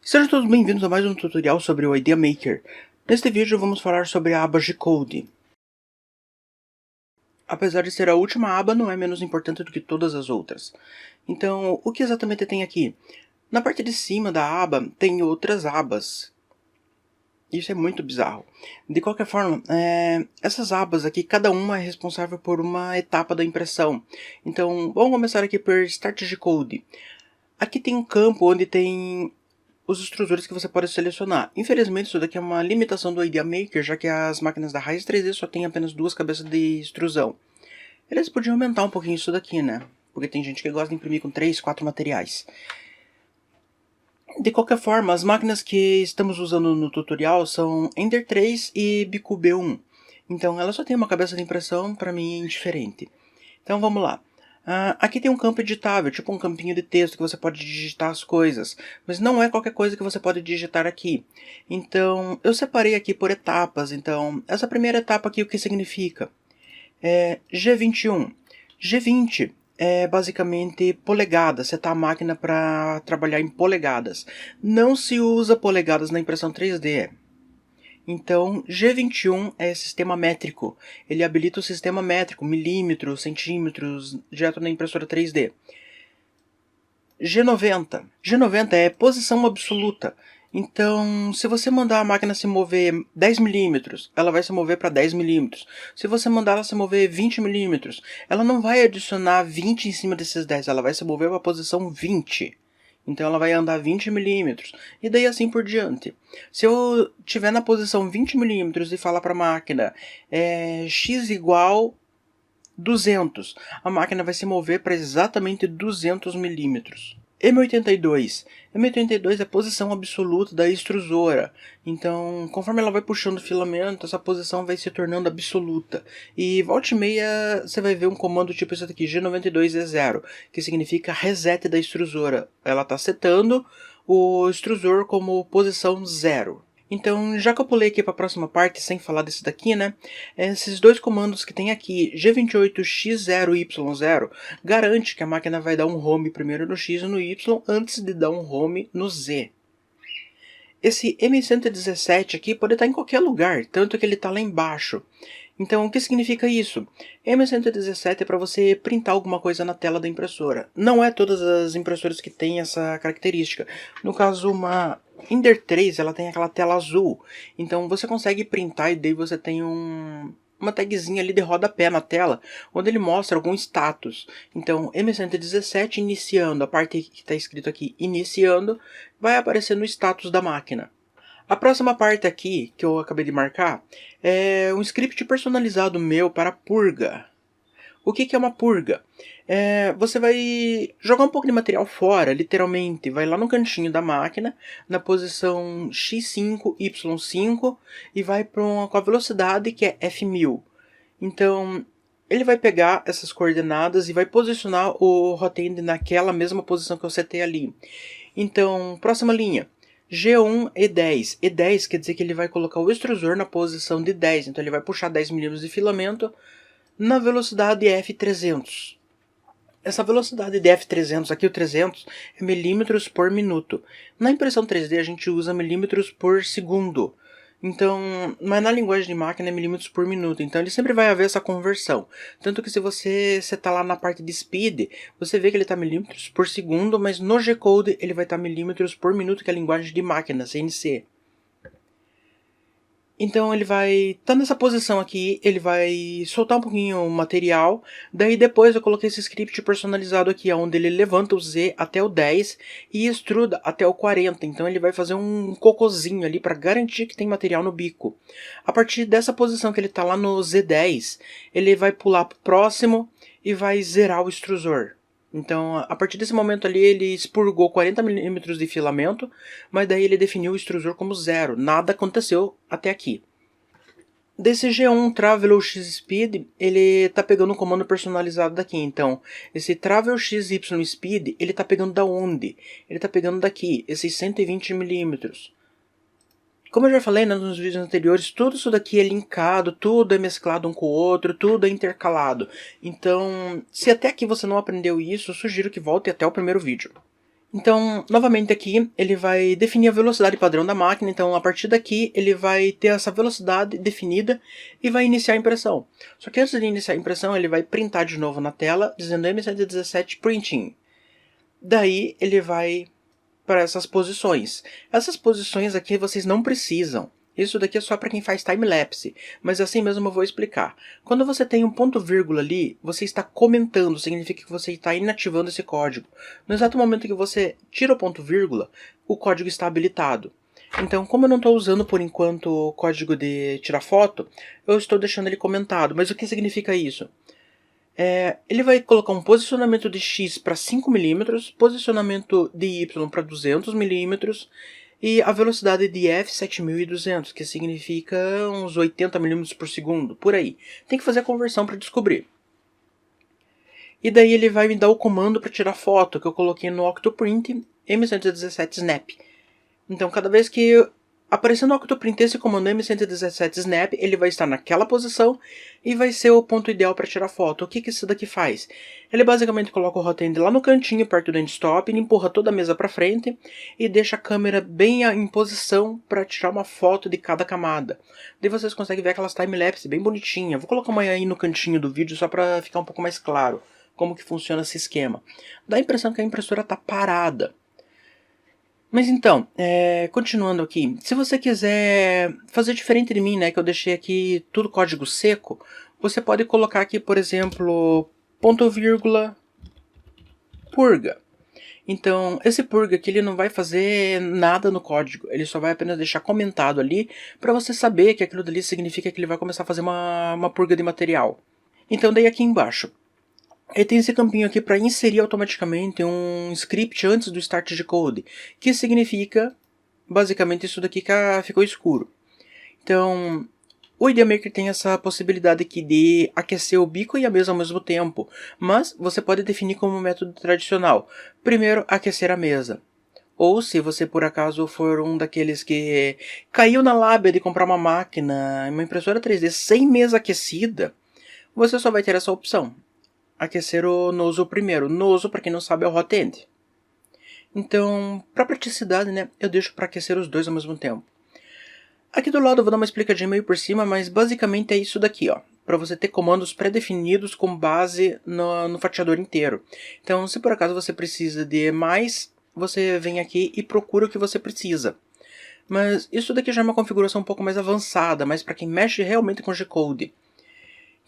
Sejam todos bem-vindos a mais um tutorial sobre o Idea Maker. Neste vídeo vamos falar sobre a aba G-Code. Apesar de ser a última aba, não é menos importante do que todas as outras. Então, o que exatamente tem aqui? Na parte de cima da aba tem outras abas. Isso é muito bizarro. De qualquer forma, essas abas aqui, cada uma é responsável por uma etapa da impressão. Então, vamos começar aqui por Start G-Code. Aqui tem um campo onde tem os extrusores que você pode selecionar. Infelizmente isso daqui é uma limitação do Idea Maker, já que as máquinas da Raiz 3D só tem apenas duas cabeças de extrusão. Eles podiam aumentar um pouquinho isso daqui, né? Porque tem gente que gosta de imprimir com 3, 4 materiais. De qualquer forma, as máquinas que estamos usando no tutorial são Ender 3 e Bicube 1. Então ela só tem uma cabeça de impressão, para mim é indiferente. Então vamos lá. Aqui tem um campo editável, tipo um campinho de texto que você pode digitar as coisas, mas não é qualquer coisa que você pode digitar aqui. Então, eu separei aqui por etapas. Então, essa primeira etapa aqui, o que significa? G21. G20 é basicamente polegadas, setar a máquina para trabalhar em polegadas. Não se usa polegadas na impressão 3D. Então, G21 é sistema métrico. Ele habilita o sistema métrico, milímetros, centímetros, direto na impressora 3D. G90. G90 é posição absoluta. Então, se você mandar a máquina se mover 10 milímetros, ela vai se mover para 10 milímetros. Se você mandar ela se mover 20 milímetros, ela não vai adicionar 20 em cima desses 10, ela vai se mover para a posição 20. Então ela vai andar 20 milímetros, e daí assim por diante. Se eu estiver na posição 20 milímetros e falar para a máquina x igual 200, a máquina vai se mover para exatamente 200 milímetros. M82. M82 é a posição absoluta da extrusora. Então, conforme ela vai puxando o filamento, essa posição vai se tornando absoluta. E volta e meia você vai ver um comando tipo esse aqui, G92E0, que significa reset da extrusora. Ela está setando o extrusor como posição 0. Então, já que eu pulei aqui para a próxima parte, sem falar desse daqui, né? Esses dois comandos que tem aqui, G28X0Y0, garante que a máquina vai dar um home primeiro no X e no Y, antes de dar um home no Z. Esse M117 aqui pode estar em qualquer lugar, tanto que ele está lá embaixo. Então, o que significa isso? M117 é para você printar alguma coisa na tela da impressora. Não é todas as impressoras que têm essa característica. No caso, uma Ender 3, ela tem aquela tela azul. Então, você consegue printar e daí você tem uma tagzinha ali de rodapé na tela, onde ele mostra algum status. Então, M117 iniciando, a parte que está escrito aqui, iniciando, vai aparecer no status da máquina. A próxima parte aqui, que eu acabei de marcar, é um script personalizado meu para purga. O que é uma purga? Você vai jogar um pouco de material fora, literalmente. Vai lá no cantinho da máquina, na posição X5, Y5, e vai com a velocidade que é F1000. Então, ele vai pegar essas coordenadas e vai posicionar o hotend naquela mesma posição que eu setei ali. Então, próxima linha. G1 E10. E10 quer dizer que ele vai colocar o extrusor na posição de 10. Então ele vai puxar 10 mm de filamento na velocidade F300. Essa velocidade de F300, aqui o 300, é milímetros por minuto. Na impressão 3D a gente usa milímetros por segundo. Então, mas na linguagem de máquina é milímetros por minuto, então ele sempre vai haver essa conversão. Tanto que se você setar lá na parte de speed, você vê que ele está milímetros por segundo, mas no G-Code ele vai estar milímetros por minuto, que é a linguagem de máquina, CNC. Então ele vai estar nessa posição aqui, ele vai soltar um pouquinho o material, daí depois eu coloquei esse script personalizado aqui, onde ele levanta o Z até o 10 e extruda até o 40, então ele vai fazer um cocôzinho ali para garantir que tem material no bico. A partir dessa posição que ele está lá no Z10, ele vai pular para o próximo e vai zerar o extrusor. Então, a partir desse momento ali, ele expurgou 40 mm de filamento, mas daí ele definiu o extrusor como 0. Nada aconteceu até aqui. Desse G1 Travel X Speed, ele está pegando um comando personalizado daqui. Então, esse Travel XY Speed, ele está pegando da onde? Ele está pegando daqui, esses 120 mm. Como eu já falei, né, nos vídeos anteriores, tudo isso daqui é linkado, tudo é mesclado um com o outro, tudo é intercalado. Então, se até aqui você não aprendeu isso, eu sugiro que volte até o primeiro vídeo. Então, novamente aqui, ele vai definir a velocidade padrão da máquina, então a partir daqui ele vai ter essa velocidade definida e vai iniciar a impressão. Só que antes de iniciar a impressão, ele vai printar de novo na tela, dizendo M117 Printing. Daí ele vai para essas posições. Essas posições aqui vocês não precisam. Isso daqui é só para quem faz time-lapse, mas assim mesmo eu vou explicar. Quando você tem um ponto vírgula ali, você está comentando, significa que você está inativando esse código. No exato momento que você tira o ponto vírgula, o código está habilitado. Então, como eu não estou usando por enquanto o código de tirar foto, eu estou deixando ele comentado. Mas o que significa isso? Ele vai colocar um posicionamento de X para 5 mm, posicionamento de Y para 200 mm, e a velocidade de F 7200, que significa uns 80 mm por segundo, por aí. Tem que fazer a conversão para descobrir. E daí ele vai me dar o comando para tirar foto, que eu coloquei no Octoprint M117 Snap. Então cada vez que aparecer no Octoprint esse comando M117 Snap, ele vai estar naquela posição e vai ser o ponto ideal para tirar foto. O que isso daqui faz? Ele basicamente coloca o hot end lá no cantinho, perto do end stop, ele empurra toda a mesa para frente e deixa a câmera bem em posição para tirar uma foto de cada camada. Daí vocês conseguem ver aquelas time-lapse bem bonitinhas. Vou colocar uma aí no cantinho do vídeo só para ficar um pouco mais claro como que funciona esse esquema. Dá a impressão que a impressora está parada. Mas então, continuando aqui, se você quiser fazer diferente de mim, né, que eu deixei aqui tudo código seco, você pode colocar aqui, por exemplo, ponto vírgula, purga. Então, esse purga aqui ele não vai fazer nada no código, ele só vai apenas deixar comentado ali, para você saber que aquilo dali significa que ele vai começar a fazer uma purga de material. Então, daí aqui embaixo, ele tem esse campinho aqui para inserir automaticamente um script antes do start de code, que significa basicamente isso daqui que ficou escuro. Então, o Idea Maker tem essa possibilidade aqui de aquecer o bico e a mesa ao mesmo tempo, mas você pode definir como método tradicional. Primeiro, aquecer a mesa. Ou se você por acaso for um daqueles que caiu na lábia de comprar uma máquina, uma impressora 3D sem mesa aquecida, você só vai ter essa opção. Aquecer o nozzle primeiro. Nozzle, para quem não sabe, é o hot end. Então, para praticidade, né, eu deixo para aquecer os dois ao mesmo tempo. Aqui do lado eu vou dar uma explicadinha meio por cima, mas basicamente é isso daqui, ó. Para você ter comandos pré-definidos com base no fatiador inteiro. Então, se por acaso você precisa de mais, você vem aqui e procura o que você precisa. Mas isso daqui já é uma configuração um pouco mais avançada, mas para quem mexe realmente com G-Code.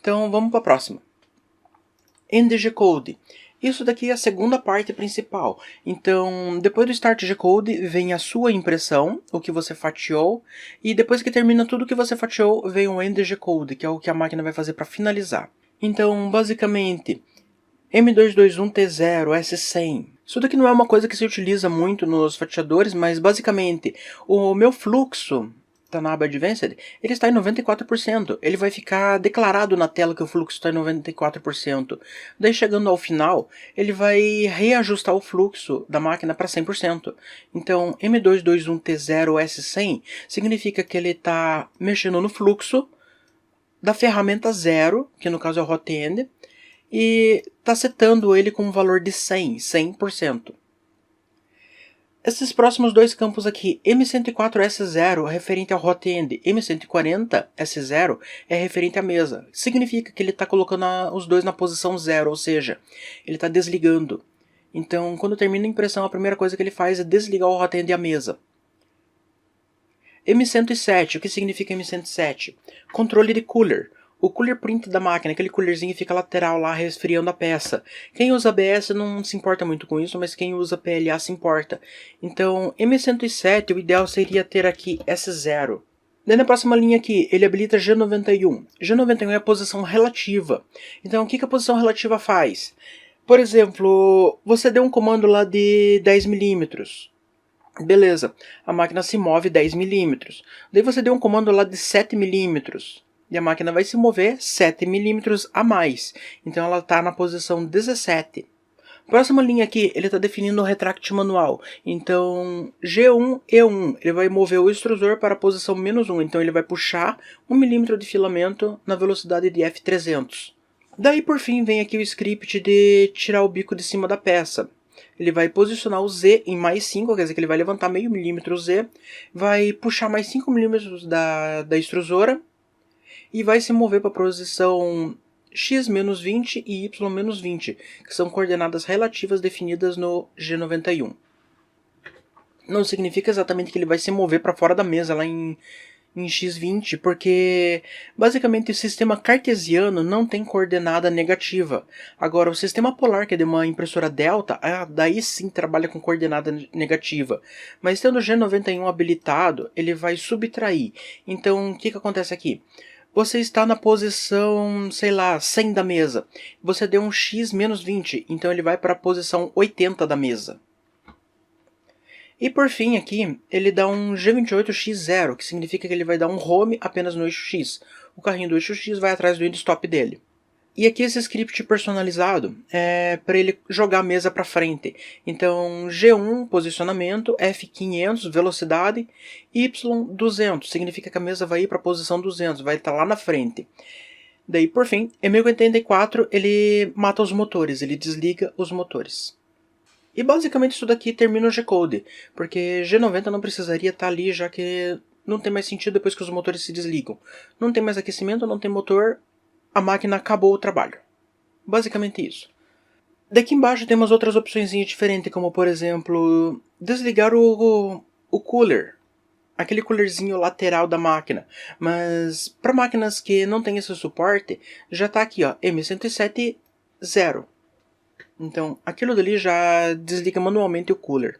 Então, vamos para a próxima. End G-Code. Isso daqui é a segunda parte principal. Então, depois do Start G-Code, vem a sua impressão, o que você fatiou, e depois que termina tudo que você fatiou, vem o End G-Code, que é o que a máquina vai fazer para finalizar. Então, basicamente, M221T0, S100. Isso daqui não é uma coisa que se utiliza muito nos fatiadores, mas basicamente, o meu fluxo tá na aba Advanced, ele está em 94%. Ele vai ficar declarado na tela que o fluxo está em 94%. Daí chegando ao final, ele vai reajustar o fluxo da máquina para 100%. Então, M221T0S100 significa que ele está mexendo no fluxo da ferramenta 0, que no caso é o hot end, e está setando ele com um valor de 100%. Esses próximos dois campos aqui, M104S0 é referente ao hot end, M140S0 é referente à mesa. Significa que ele está colocando os dois na posição 0, ou seja, ele está desligando. Então, quando termina a impressão, a primeira coisa que ele faz é desligar o hot end e a mesa. M107, o que significa M107? Controle de cooler. O cooler print da máquina, aquele coolerzinho fica lateral lá resfriando a peça. Quem usa ABS não se importa muito com isso, mas quem usa PLA se importa. Então, M107, o ideal seria ter aqui S0. Daí na próxima linha aqui, ele habilita G91. G91 é a posição relativa. Então, o que a posição relativa faz? Por exemplo, você deu um comando lá de 10 mm. Beleza, a máquina se move 10 mm. Daí você deu um comando lá de 7 mm. E a máquina vai se mover 7 mm a mais. Então ela está na posição 17. Próxima linha aqui, ele está definindo o retract manual. Então, G1 e 1, ele vai mover o extrusor para a posição -1. Então ele vai puxar 1 mm de filamento na velocidade de F300. Daí por fim vem aqui o script de tirar o bico de cima da peça. ele vai posicionar o Z em mais 5, quer dizer que ele vai levantar meio milímetro o Z, vai puxar mais 5 milímetros da extrusora e vai se mover para a posição x-20 e y-20, que são coordenadas relativas definidas no G91. Não significa exatamente que ele vai se mover para fora da mesa lá em x20, porque basicamente o sistema cartesiano não tem coordenada negativa. Agora, o sistema polar, que é de uma impressora delta, daí sim trabalha com coordenada negativa. Mas tendo o G91 habilitado, ele vai subtrair. Então, o que acontece aqui? Você está na posição, sei lá, 100 da mesa. Você deu um x menos 20, então ele vai para a posição 80 da mesa. E por fim aqui, ele dá um G28X0, que significa que ele vai dar um home apenas no eixo X. O carrinho do eixo X vai atrás do end-stop dele. E aqui esse script personalizado é para ele jogar a mesa para frente. Então G1, posicionamento, F500, velocidade, Y200, significa que a mesa vai ir para a posição 200, vai estar lá na frente. Daí por fim, M84 ele mata os motores, ele desliga os motores. E basicamente isso daqui termina o G-Code, porque G90 não precisaria estar ali, já que não tem mais sentido depois que os motores se desligam. Não tem mais aquecimento, não tem motor, a máquina acabou o trabalho. Basicamente isso. Daqui embaixo tem umas outras opções diferentes, como por exemplo, desligar o cooler, aquele coolerzinho lateral da máquina. Mas para máquinas que não tem esse suporte, já está aqui, ó, M107 0. Então, aquilo dali já desliga manualmente o cooler.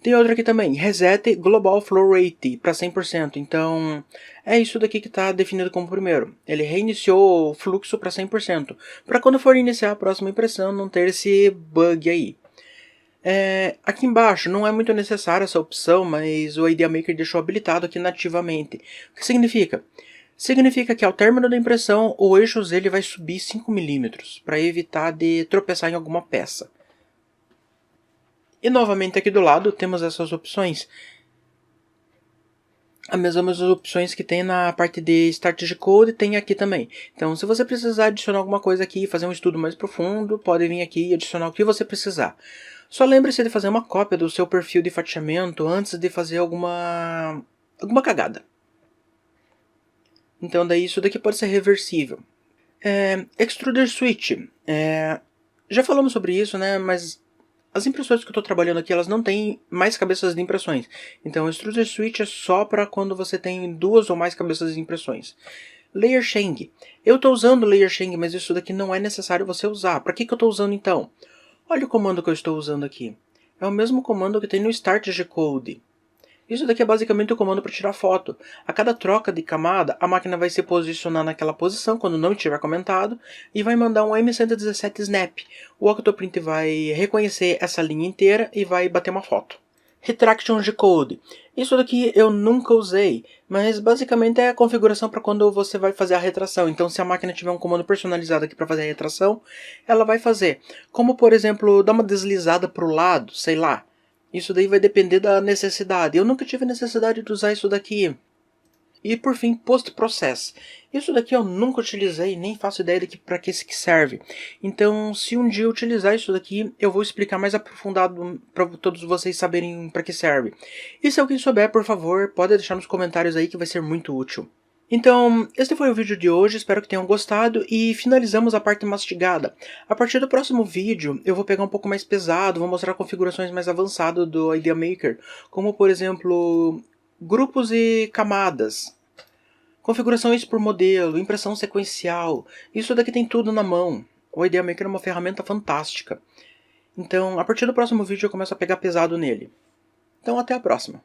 Tem outro aqui também, Reset Global Flow Rate para 100%. Então, é isso daqui que está definido como primeiro. Ele reiniciou o fluxo para 100%. Para quando for iniciar a próxima impressão, não ter esse bug aí. Aqui embaixo não é muito necessária essa opção, mas o Idea Maker deixou habilitado aqui nativamente. O que significa? Significa que ao término da impressão, o eixo Z ele vai subir 5 mm, para evitar de tropeçar em alguma peça. E novamente aqui do lado temos essas opções. As mesmas opções que tem na parte de Start G-Code tem aqui também. Então se você precisar adicionar alguma coisa aqui, fazer um estudo mais profundo, pode vir aqui e adicionar o que você precisar. Só lembre-se de fazer uma cópia do seu perfil de fatiamento antes de fazer alguma cagada. Então daí isso daqui pode ser reversível. Extruder Switch. Já falamos sobre isso, né? Mas as impressoras que eu estou trabalhando aqui, elas não têm mais cabeças de impressões. Então o Extruder Switch é só para quando você tem 2 ou mais cabeças de impressões. Layer Sheng. Eu estou usando Layer Sheng, mas isso daqui não é necessário você usar. Para que eu estou usando então? Olha o comando que eu estou usando aqui. É o mesmo comando que tem no Start G-Code. Isso daqui é basicamente o comando para tirar foto. A cada troca de camada, a máquina vai se posicionar naquela posição quando não estiver comentado e vai mandar um M117 Snap. O Octoprint vai reconhecer essa linha inteira e vai bater uma foto. Retraction G-Code. Isso daqui eu nunca usei, mas basicamente é a configuração para quando você vai fazer a retração. Então se a máquina tiver um comando personalizado aqui para fazer a retração, ela vai fazer. Como por exemplo, dar uma deslizada para o lado, sei lá. Isso daí vai depender da necessidade. Eu nunca tive necessidade de usar isso daqui. E por fim, Post-Process. Isso daqui eu nunca utilizei, nem faço ideia de para que serve. Então, se um dia eu utilizar isso daqui, eu vou explicar mais aprofundado para todos vocês saberem para que serve. E se alguém souber, por favor, pode deixar nos comentários aí que vai ser muito útil. Então, este foi o vídeo de hoje, espero que tenham gostado e finalizamos a parte mastigada. A partir do próximo vídeo, eu vou pegar um pouco mais pesado, vou mostrar configurações mais avançadas do Idea Maker, como por exemplo, grupos e camadas, configurações por modelo, impressão sequencial, isso daqui tem tudo na mão. O Idea Maker é uma ferramenta fantástica. Então, a partir do próximo vídeo eu começo a pegar pesado nele. Então, até a próxima.